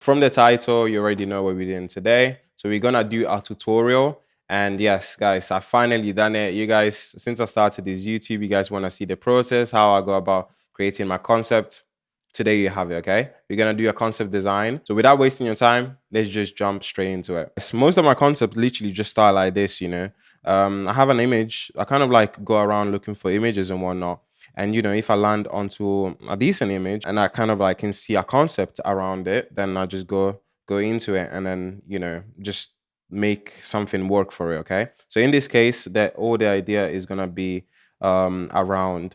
From the title, you already know what we're doing today. So we're gonna do our tutorial. And yes, guys, I finally done it. You guys, since I started this YouTube, you guys want to see the process, how I go about creating my concept. Today you have it, okay? We're gonna do a concept design. So without wasting your time, let's just jump straight into it. So most of my concepts literally just start like this, you know. I have an image. I kind of like go around looking for images and whatnot. And you know, if I land onto a decent image and I kind of like can see a concept around it, then I just go into it and then, you know, just make something work for it. Okay. So in this case, that all the idea is gonna be around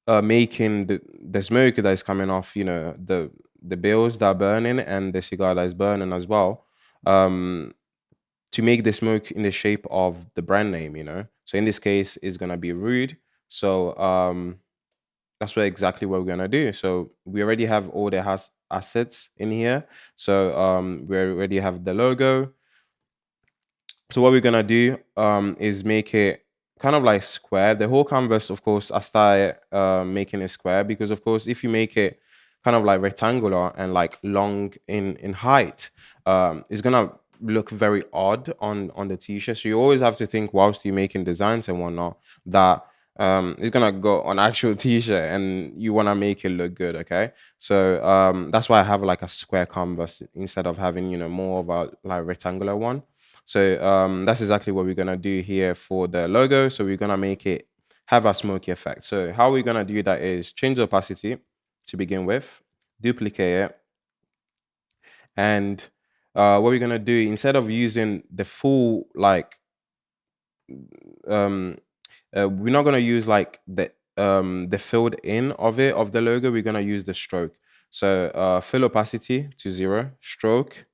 making the smoke that is coming off, you know, the bills that are burning and the cigar that is burning as well. To make the smoke in the shape of the brand name, you know. So in this case, it's gonna be Rhude. So that's exactly what we're gonna do. So we already have all the assets in here. So we already have the logo. So what we're gonna do is make it kind of like square. The whole canvas, of course, I started making it square because, of course, if you make it kind of like rectangular and like long in height, it's gonna look very odd on the t-shirt. So you always have to think whilst you're making designs and whatnot that it's gonna go on actual t-shirt and you wanna make it look good, okay? So that's why I have like a square canvas instead of having, you know, more of a like rectangular one. So that's exactly what we're gonna do here for the logo. So we're gonna make it have a smoky effect. So how we're gonna do that is change the opacity to begin with, duplicate it, and what we're gonna do instead of using the full like we're not gonna use like the filled in of it of the logo. We're gonna use the stroke. So fill opacity to 0, stroke,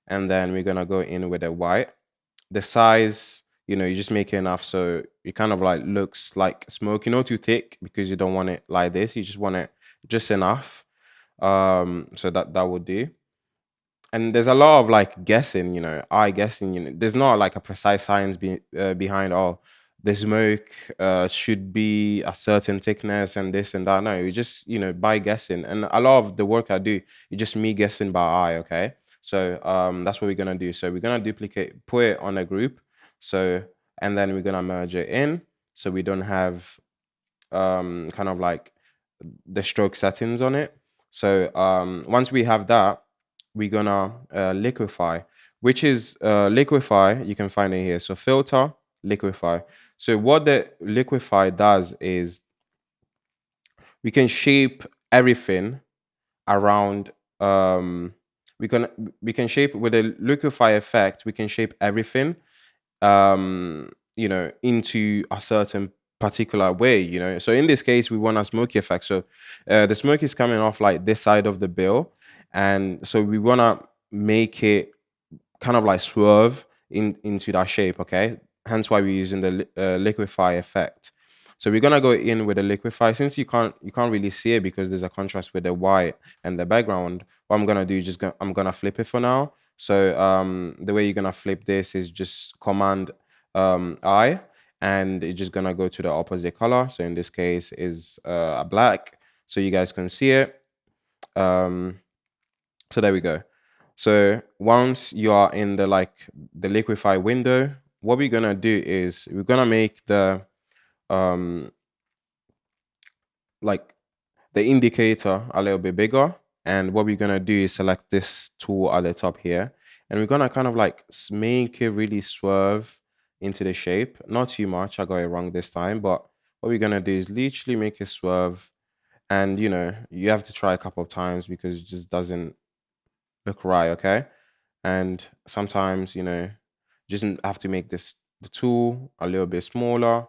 and then we're gonna go in with a white. The size, you know, you just make it enough so it kind of like looks like smoky, not too thick because you don't want it like this. You just want it just enough. So that would do. And there's a lot of like guessing, you know, eye guessing. You know, there's not like a precise science behind. Oh, the smoke should be a certain thickness and this and that. No, you just, you know, by guessing. And a lot of the work I do is just me guessing by eye. Okay, so that's what we're gonna do. So we're gonna duplicate, put it on a group. So and then we're gonna merge it in, so we don't have kind of like the stroke settings on it. So once we have that, we're gonna liquify, which is liquify. You can find it here. So filter, liquify. So what the liquify does is we can shape everything around. We can we can shape with the liquify effect. We can shape everything you know, into a certain particular way, you know. So in this case, we want a smoky effect. So the smoke is coming off like this side of the bill. And so we want to make it kind of like swerve into that shape, okay? Hence why we're using the liquify effect. So we're gonna go in with the liquify. Since you can't really see it because there's a contrast with the white and the background. What I'm gonna do is I'm gonna flip it for now. So the way you're gonna flip this is just Command I, and it's just gonna go to the opposite color. So in this case is a black, so you guys can see it. So there we go. So once you are in the the liquify window, what we're gonna do is we're gonna make the um like the indicator a little bit bigger. And what we're gonna do is select this tool at the top here, and we're gonna kind of like make it really swerve into the shape. Not too much. I got it wrong this time, but what we're gonna do is literally make it swerve. And you know, you have to try a couple of times because it just doesn't look right, okay? And sometimes, you know, you just have to make the tool a little bit smaller.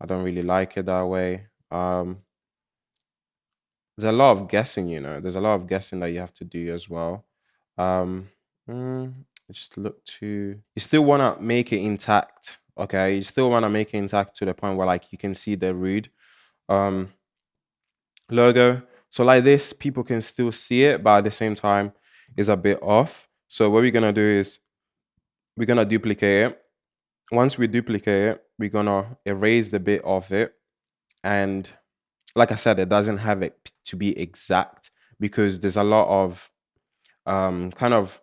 I don't really like it that way. There's a lot of guessing, you know. There's a lot of guessing that you have to do as well. Um, mm, just look to. You still wanna make it intact, okay? You still wanna make it intact to the point where like you can see the Rhude um logo. So like this, people can still see it, but at the same time, it's a bit off. So what we're gonna do is we're gonna duplicate it. Once we duplicate it, we're gonna erase the bit of it. And like I said, it doesn't have it to be exact because there's a lot of kind of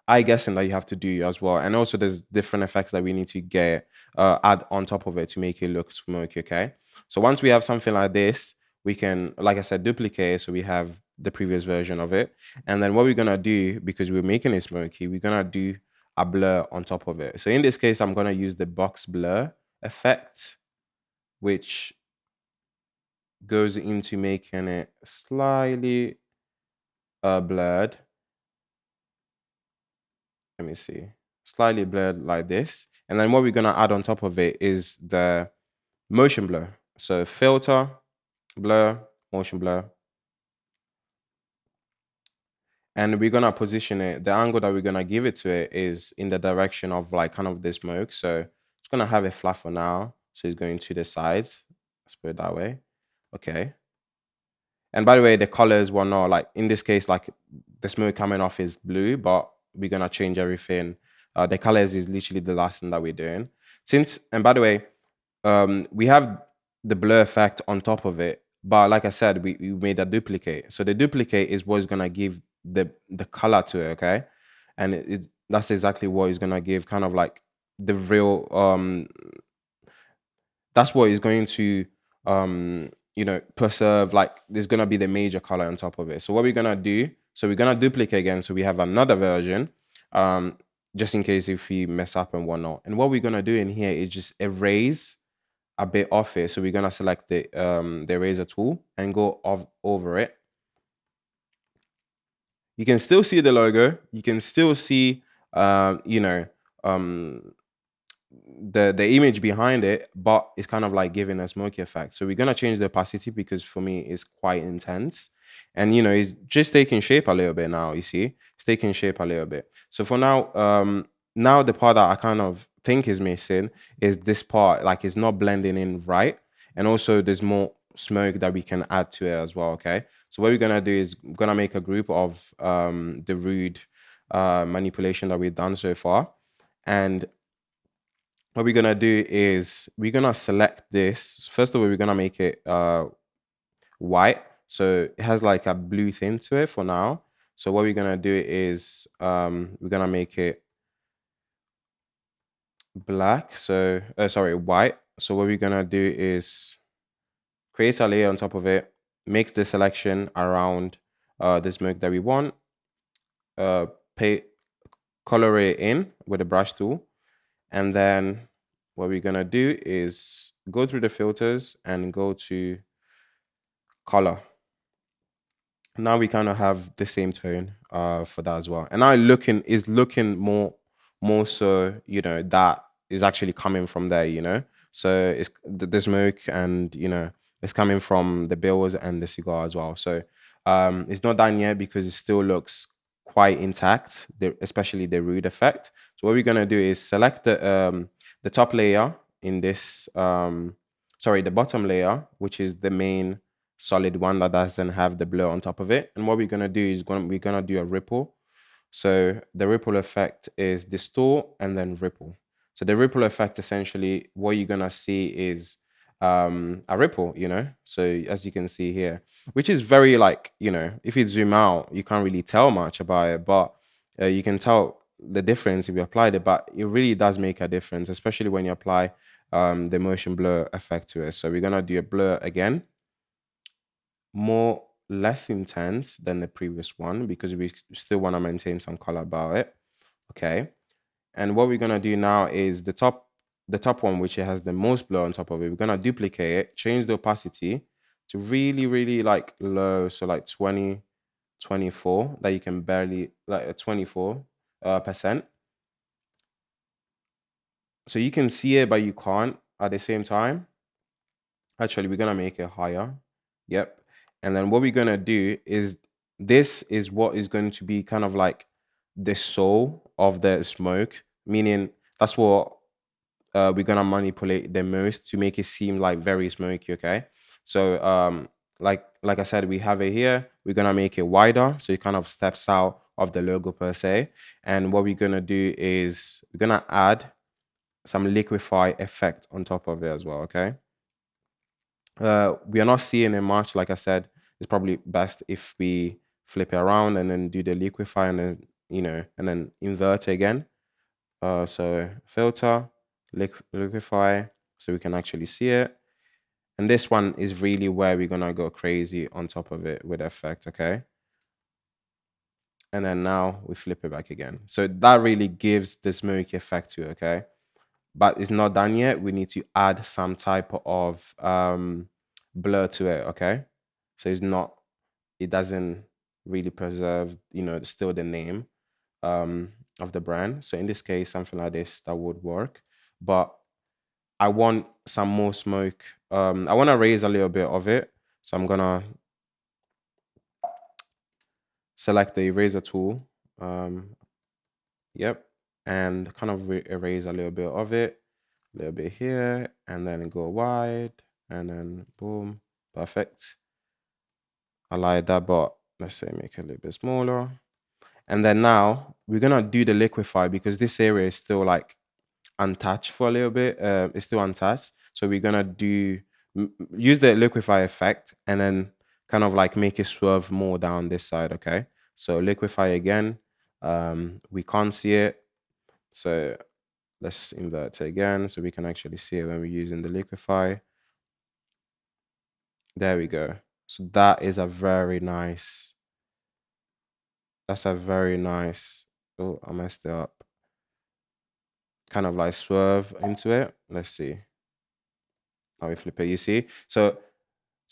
eye guessing that you have to do as well. And also there's different effects that we need to get add on top of it to make it look smoky. Okay. So once we have something like this, we can, like I said, duplicate it so we have the previous version of it. And then what we're gonna do, because we're making it smoky, we're gonna do a blur on top of it. So in this case, I'm gonna use the box blur effect, which goes into making it slightly blurred. Let me see, slightly blurred like this. And then what we're gonna add on top of it is the motion blur. So filter, blur, motion blur. And we're gonna position it, the angle that we're gonna give it to it is in the direction of like kind of the smoke. So it's gonna have it flat for now. So it's going to the sides. Let's put it that way. Okay. And by the way, the colors were not like, in this case, like the smoke coming off is blue, but we're gonna change everything. The colors is literally the last thing that we're doing. And by the way, we have the blur effect on top of it, but like I said, we made a duplicate. So the duplicate is what's gonna give the color to it, okay? And that's exactly what is gonna give kind of like the real that's what is going to preserve, like there's gonna be the major color on top of it. So what we're gonna do, so we're gonna duplicate again, so we have another version, just in case if we mess up and whatnot. And what we're gonna do in here is just erase a bit off it. So we're gonna select the eraser tool and go over it. You can still see the logo. You can still see, the image behind it, but it's kind of like giving a smoky effect. So we're gonna change the opacity because for me it's quite intense, and it's just taking shape a little bit now. You see, it's taking shape a little bit. So for now, now the part that I kind of think is missing is this part, like it's not blending in right, and also there's more smoke that we can add to it as well. Okay, so what we're gonna do is we're gonna make a group of the Rhude manipulation that we've done so far, and what we're gonna do is we're gonna select this. First of all, we're gonna make it white, so it has like a blue thing to it for now. So what we're gonna do is we're gonna make it black. So sorry, white. So what we're gonna do is create a layer on top of it, make the selection around the smoke that we want, color it in with the brush tool, and then what we're gonna do is go through the filters and go to color. Now we kind of have the same tone for that as well. And now looking more so, that is actually coming from there. So it's the smoke, and it's coming from the bills and the cigar as well. So it's not done yet because it still looks quite intact, especially the Rhude effect. So what we're gonna do is select the top layer in this the bottom layer, which is the main solid one that doesn't have the blur on top of it. And what we're gonna do is we're gonna do a ripple. So the ripple effect is distort and then ripple. So the ripple effect, essentially what you're gonna see is a ripple, so as you can see here, which is very like, if you zoom out you can't really tell much about it, but you can tell the difference if you applied it. But it really does make a difference, especially when you apply the motion blur effect to it. So we're gonna do a blur again, less intense than the previous one because we still want to maintain some color about it. Okay, and what we're gonna do now is the top one, which has the most blur on top of it, we're gonna duplicate it, change the opacity to really really like low, so like 24, that you can barely, like a 24%. So you can see it but you can't at the same time. Actually, we're gonna make it higher. Yep. And then what we're gonna do is, this is what is going to be kind of like the soul of the smoke, meaning that's what we're gonna manipulate the most to make it seem like very smoky. Okay. So like I said, we have it here. We're gonna make it wider so it kind of steps out of the logo per se. And what we're gonna do is we're gonna add some liquify effect on top of it as well. Okay. We are not seeing it much. Like I said, it's probably best if we flip it around, and then do the liquify, and then, you know, and then invert it again. So filter, liquify, so we can actually see it. And this one is really where we're gonna go crazy on top of it with effect, okay? And then now we flip it back again. So that really gives the smoky effect to it, okay? But it's not done yet. We need to add some type of blur to it, okay? So it doesn't really preserve, you know, still the name of the brand. So in this case, something like this, that would work. But I want some more smoke. I want to raise a little bit of it. So I'm gonna select the eraser tool. Yep. And kind of erase a little bit of it, a little bit here, and then go wide, and then boom, perfect. I like that, but let's say make it a little bit smaller. And then now we're gonna do the liquify because this area is still like untouched for a little bit. It's still untouched. So we're gonna use the liquify effect and then kind of like make it swerve more down this side, okay? So liquify again. We can't see it. So let's invert it again so we can actually see it when we're using the liquify. There we go. So that is a very nice, that's a very nice, oh, I messed it up. Kind of like swerve into it. Let's see. Now we flip it, you see? So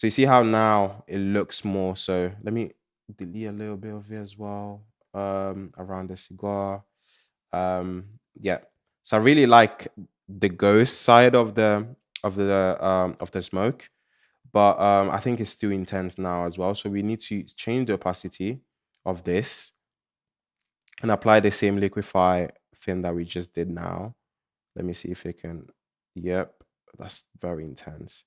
you see how now it looks more. So let me delete a little bit of it as well, around the cigar. Yeah. So I really like the ghost side of the smoke, but I think it's too intense now as well. So we need to change the opacity of this and apply the same liquify thing that we just did now. Let me see if it can. Yep, that's very intense.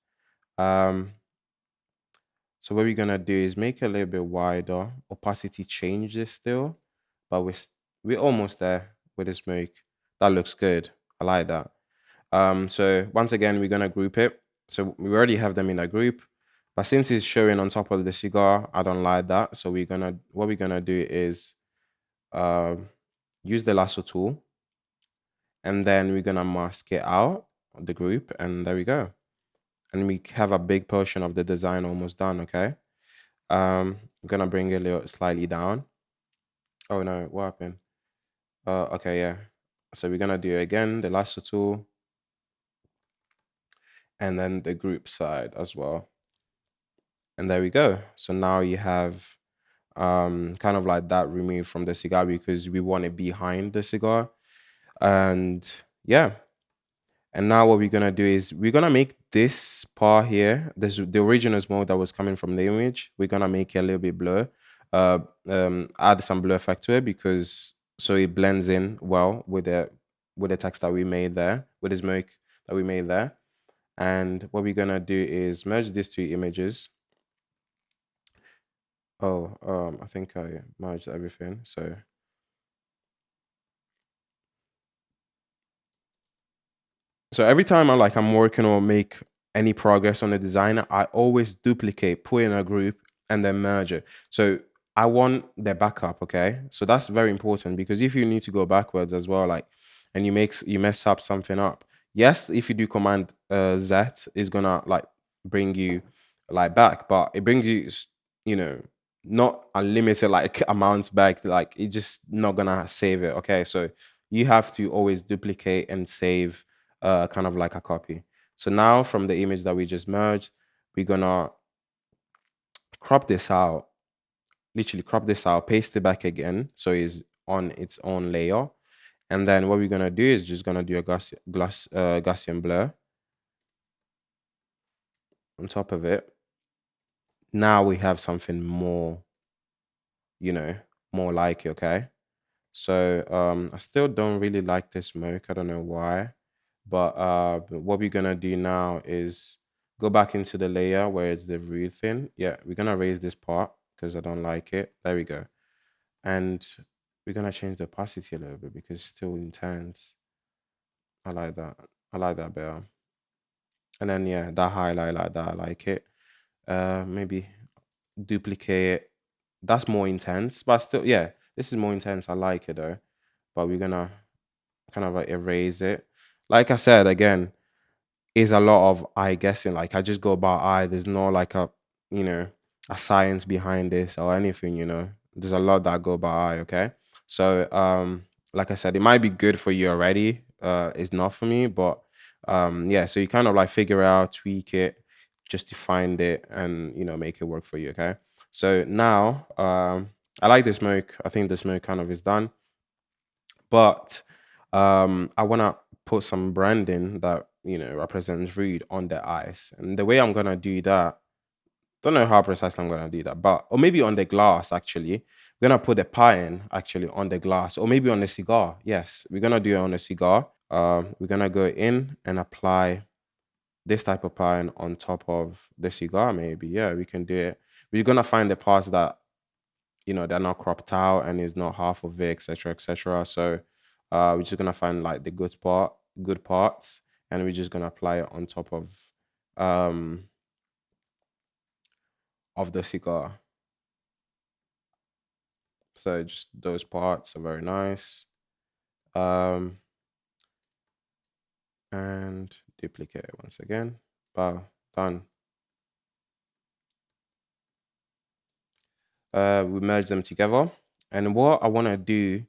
So what we're gonna do is make it a little bit wider. Opacity changes still, but we're almost there with the smoke. That looks good. I like that. So once again, we're gonna group it. So we already have them in a group, but since it's showing on top of the cigar, I don't like that. So what we're gonna do is um, use the lasso tool, and then we're gonna mask it out of the group, and there we go. And we have a big portion of the design almost done. Okay. I'm gonna bring it a little slightly down. Oh no, what happened? Okay, yeah. So we're gonna do it again, the lasso tool, and then the group side as well. And there we go. So now you have kind of like that removed from the cigar because we want it behind the cigar. And yeah. And now what we're gonna do is we're gonna make this part here, the original smoke that was coming from the image, we're gonna make it a little bit blur. Add some blur effect to it because so it blends in well with the text that we made there, with the smoke that we made there. And what we're gonna do is merge these two images. Oh, I think I merged everything. So every time I'm working or make any progress on the design, I always duplicate, put in a group, and then merge it. So I want the backup, okay? So that's very important because if you need to go backwards as well, like, and you mess up something up. Yes, if you do Command Z, is gonna like bring you like back, but it brings you, you know, not unlimited like amounts back. Like it's just not gonna save it. Okay, so you have to always duplicate and save kind of like a copy. So now from the image that we just merged, we're gonna crop this out, literally crop this out, paste it back again. So it's on its own layer. And then what we're gonna do is just gonna do a Gaussian blur on top of it. Now we have something more, you know, more like it, okay? So I still don't really like this smoke. I don't know why. But what we're gonna do now is go back into the layer where it's the Rhude thing. Yeah, we're gonna raise this part because I don't like it. There we go. And we're gonna change the opacity a little bit because it's still intense. I like that. I like that better. And then yeah, that highlight like that, I like it. Maybe duplicate it That's more intense, but still, yeah, this is more intense. I like it though. But we're gonna kind of like erase it. Like I said again, is a lot of eye guessing. Like I just go by eye. There's no like a you know a science behind this or anything. There's a lot that go by eye. Okay, so like I said, it might be good for you already. It's not for me, but yeah. So you kind of like figure out, tweak it, just to find it, and make it work for you. Okay. So now I like the smoke. I think the smoke kind of is done, but I want to put some branding that represents Rhude on the ice, and the way I'm gonna do that, don't know how precisely I'm gonna do that, but or maybe on the glass actually. We're gonna put the pine actually on the glass, or maybe on the cigar. Yes, we're gonna do it on the cigar. We're gonna go in and apply this type of pine on top of the cigar. Maybe yeah, we can do it. We're gonna find the parts that they're not cropped out and is not half of it, etc., etc. So we're just gonna find like the good parts, and we're just gonna apply it on top um of the cigar. So just those parts are very nice. Um and duplicate it once again. Wow, done. We merge them together. And what I want to do,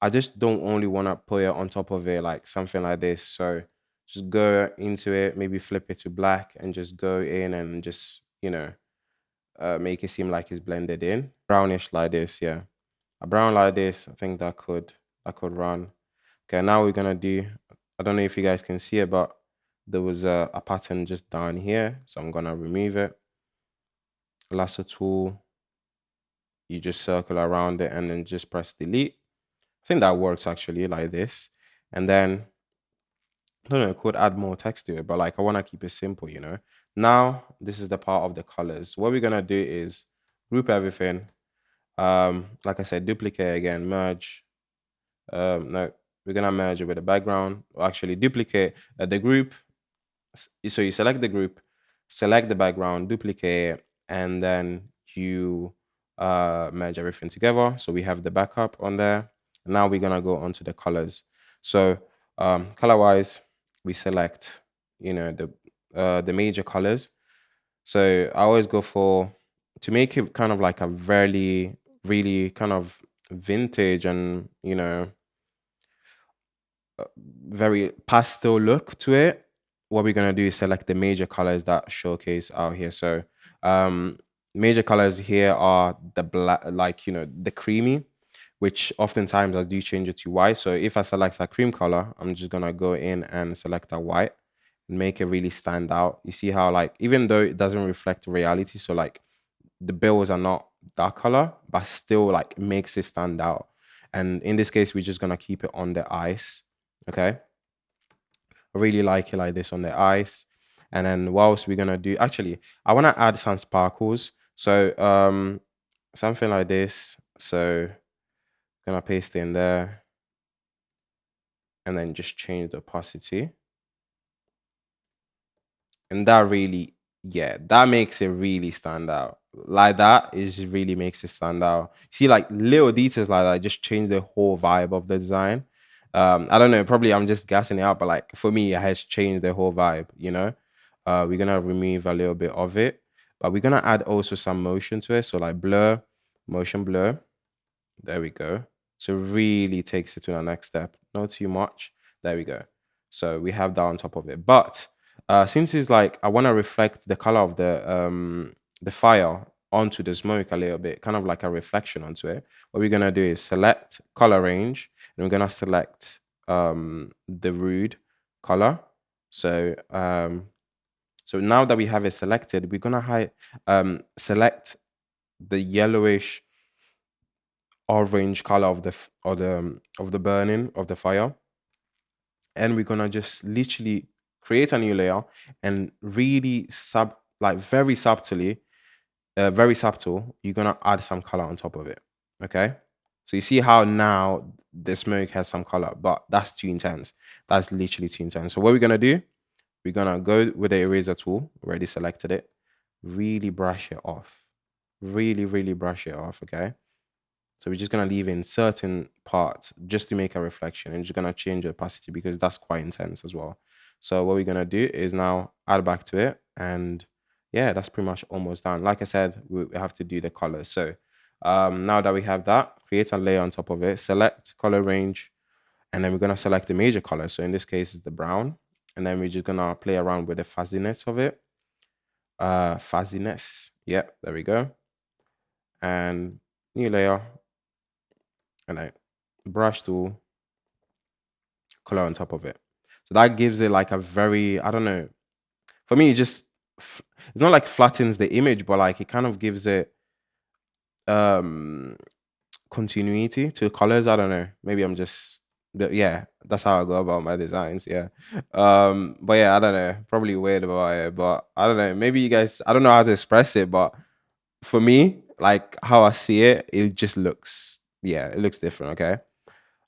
I just don't only want to put it on top of it like something like this. So just go into it, maybe flip it to black, and just go in and just make it seem like it's blended in. Brownish like this, yeah. A brown like this, I think that could run. Okay, now we're gonna do, I don't know if you guys can see it, but there was a pattern just down here. So I'm gonna remove it. Lasso tool, you just circle around it and then just press delete. I think that works actually like this. And then I don't know, I could add more text to it, but like I want to keep it simple. Now this is the part of the colors. What we're gonna do is group everything. Like I said, duplicate again, merge. No, we're gonna merge it with the background, or actually duplicate the group. So you select the group, select the background, duplicate it, and then you merge everything together. So we have the backup on there. Now we're gonna go on to the colors. So color wise, we select the major colors. So I always go for, to make it kind of like a very really kind of vintage and very pastel look to it. What we're gonna do is select the major colors that showcase out here. So major colors here are the black, like the creamy, which oftentimes I do change it to white. So if I select a cream color, I'm just gonna go in and select a white and make it really stand out. You see how, like, even though it doesn't reflect reality, so like the bills are not that color, but still like makes it stand out. And in this case, we're just gonna keep it on the ice. Okay. I really like it like this on the ice. And then what else we're gonna do? Actually, I want to add some sparkles. So something like this. So gonna paste it in there and then just change the opacity. And that really, yeah, that makes it really stand out. Like that, it just really makes it stand out. See, like little details like that just change the whole vibe of the design. I don't know, probably I'm just gassing it out, but like for me, it has changed the whole vibe. We're gonna remove a little bit of it, but we're gonna add also some motion to it. So like blur, motion blur. There we go. So really takes it to the next step. Not too much. There we go. So we have that on top of it. But since it's like I want to reflect the color of the fire onto the smoke a little bit, kind of like a reflection onto it. What we're gonna do is select color range, and we're gonna select the Rhude color. So now that we have it selected, we're gonna select the yellowish orange color of the burning of the fire, and we're gonna just literally create a new layer and really very subtly, very subtle, you're gonna add some color on top of it. Okay, so you see how now the smoke has some color, but that's too intense. That's literally too intense. So what we're gonna do, we're gonna go with the eraser tool, already selected it, really brush it off. really brush it off, okay? So we're just gonna leave in certain parts just to make a reflection, and just gonna change the opacity because that's quite intense as well. So what we're gonna do is now add back to it, and yeah, that's pretty much almost done. Like I said, we have to do the colors. So now that we have that, create a layer on top of it, select color range, and then we're gonna select the major color. So in this case, it's the brown, and then we're just gonna play around with the fuzziness of it. Fuzziness. Yep, there we go. And new layer, and I brush tool, color on top of it. So that gives it like a very, I don't know. For me, it just it's not like flattens the image, but like it kind of gives it um continuity to colors. I don't know. Maybe I'm just, but yeah, that's how I go about my designs. Yeah. But yeah, I don't know. Probably weird about it, but I don't know. Maybe you guys, I don't know how to express it, but for me, like how I see it, it just looks, yeah, it looks different. Okay.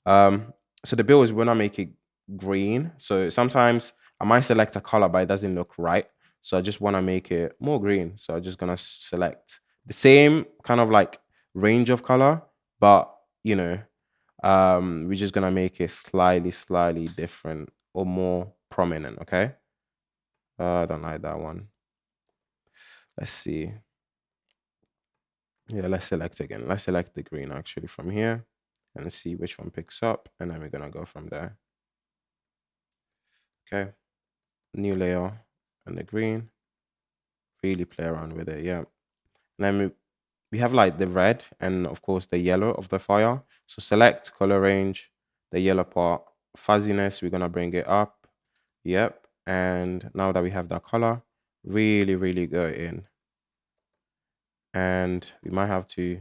Um, so the bill is when I make it green. So sometimes I might select a color, but it doesn't look right. So I just want to make it more green. So I'm just gonna select the same kind of like range of color, but you know, we're just gonna make it slightly different or more prominent. Okay. I don't like that one. Let's see. Yeah, let's select again. Let's select the green actually from here and see which one picks up, and then we're gonna go from there. Okay, new layer and the green. Really play around with it, yeah. And then we have like the red and of course the yellow of the fire. So select color range, the yellow part, fuzziness, we're gonna bring it up. Yep. And now that we have that color, really go in. And we might have to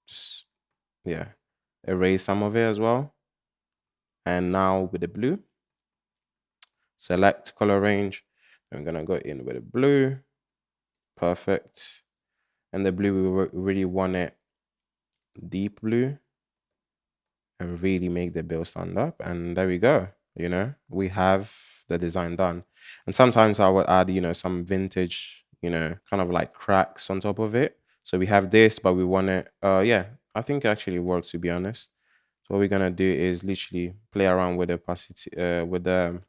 just, yeah, erase some of it as well. And now with the blue, select color range. I'm gonna go in with the blue. Perfect. And the blue, we really want it deep blue and really make the bill stand up. And there we go. You know, we have the design done. And sometimes I would add, you know, some vintage, you know, kind of like cracks on top of it. So we have this, but we want it. Yeah, I think it actually works, to be honest. So what we're gonna do is literally play around with the opacity, with the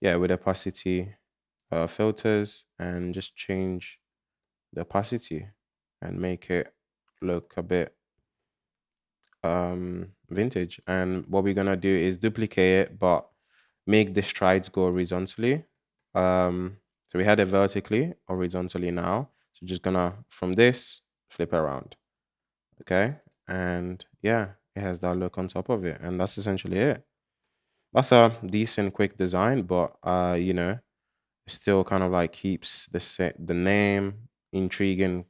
yeah, with opacity filters, and just change the opacity and make it look a bit vintage. And what we're gonna do is duplicate it, but make the strides go horizontally. So we had it vertically, horizontally now. So just gonna from this flip around, okay? And yeah, it has that look on top of it, and that's essentially it. That's a decent quick design, but you know, still kind of like keeps the name intriguing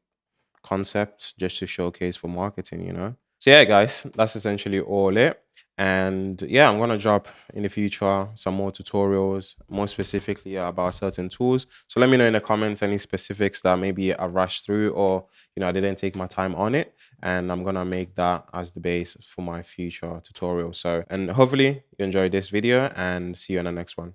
concept just to showcase for marketing, you know. So yeah, guys, that's essentially all it. And yeah, I'm gonna drop in the future some more tutorials, more specifically about certain tools. So let me know in the comments any specifics that maybe I rushed through, or you know, I didn't take my time on it, and I'm gonna make that as the base for my future tutorial. So, and hopefully you enjoyed this video, and see you in the next one.